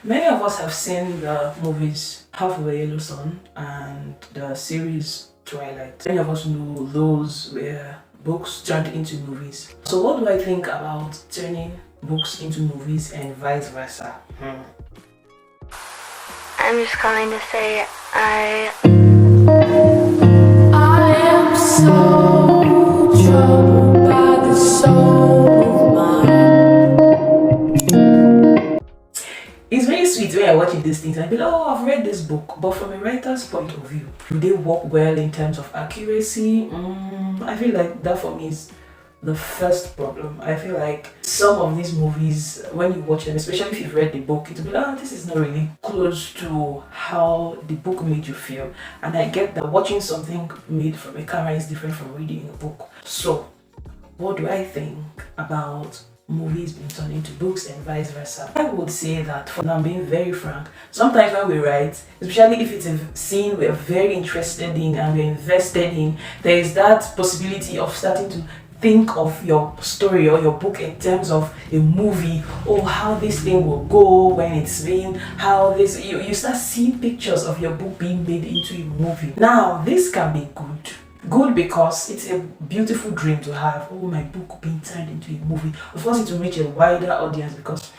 Many of us have seen the movies Half of a Yellow Sun and the series Twilight. Many of us know those were books turned into movies. So what do I think about turning books into movies and vice versa? I'm just calling to say I am so troubled by the soul of mine. It's very sweet when you're watching these things and be like, oh, I've read this book, but from a writer's point of view, do they work well in terms of accuracy? I feel like that for me is the first problem. I feel like some of these movies, when you watch them, especially if you've read the book, it'll be like, this is not really close to how the book made you feel. And I get that watching something made from a camera is different from reading a book. So, what do I think about movies being turned into books and vice versa? I would say that, for now, I'm being very frank, sometimes when we write, especially if it's a scene we're very interested in and we're invested in, there is that possibility of starting to think of your story or your book in terms of a movie, or how this thing will go when it's being, how this, you start seeing pictures of your book being made into a movie. Now, this can be good because it's a beautiful dream to have. Oh, my book being turned into a movie. Of course, it will reach a wider audience because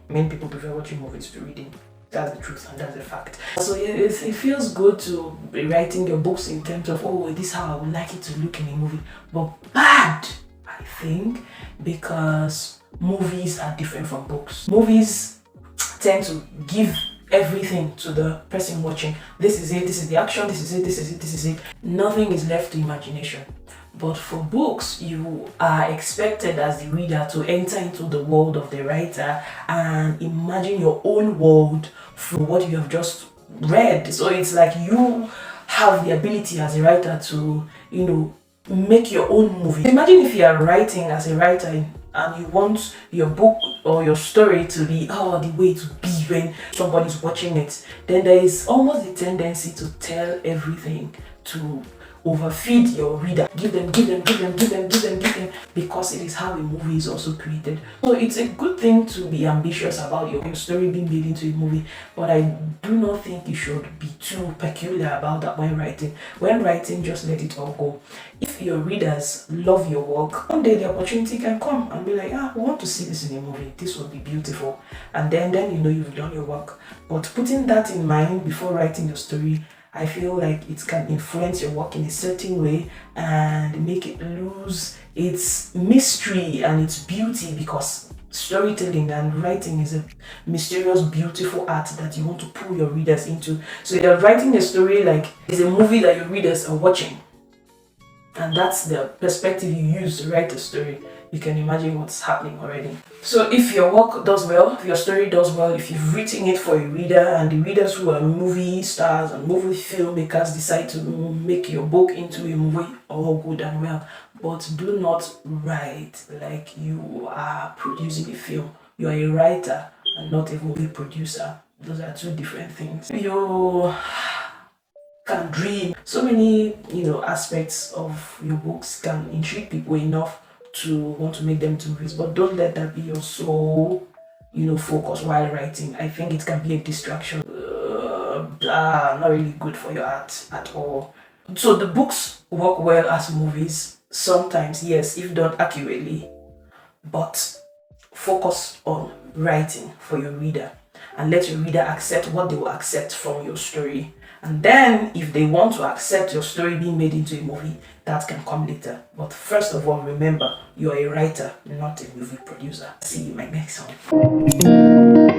many people prefer watching movies to reading. That's the truth and that's the fact. So it feels good to be writing your books in terms of, oh, this is how I would like it to look in a movie. But bad, I think, because movies are different from books. Movies tend to give everything to the person watching. This is it, this is the action, this is it, this is it, this is it. Nothing is left to imagination. But for books, you are expected as the reader to enter into the world of the writer and imagine your own world from what you have just read. So it's like you have the ability as a writer to, make your own movie. Imagine if you are writing as a writer and you want your book or your story to be the way to be when somebody's watching it, then there is almost a tendency to tell everything, to overfeed your reader. Give them, because it is how a movie is also created. So it's a good thing to be ambitious about your story being made into a movie, but I do not think you should be too peculiar about that when writing. When writing, just let it all go. If your readers love your work, one day the opportunity can come and be like, we want to see this in a movie. This will be beautiful. And then you've done your work. But putting that in mind before writing your story, I feel like it can influence your work in a certain way and make it lose its mystery and its beauty, because storytelling and writing is a mysterious, beautiful art that you want to pull your readers into. So you're writing a story like it's a movie that your readers are watching. And that's the perspective you use to write a story. You can imagine what's happening already. So if your work does well, if your story does well, if you've written it for a reader and the readers who are movie stars and movie filmmakers decide to make your book into a movie, all good and well. But do not write like you are producing a film. You are a writer and not a movie producer. Those are two different things. You can dream. So many, aspects of your books can intrigue people enough to want to make them to movies, but don't let that be your sole, focus while writing. I think it can be a distraction. Not really good for your art at all. So the books work well as movies sometimes, yes, if done accurately, but focus on writing for your reader and let your reader accept what they will accept from your story. And then if they want to accept your story being made into a movie, that can come later. But first of all, remember, you are a writer, not a movie producer. See you in my next one.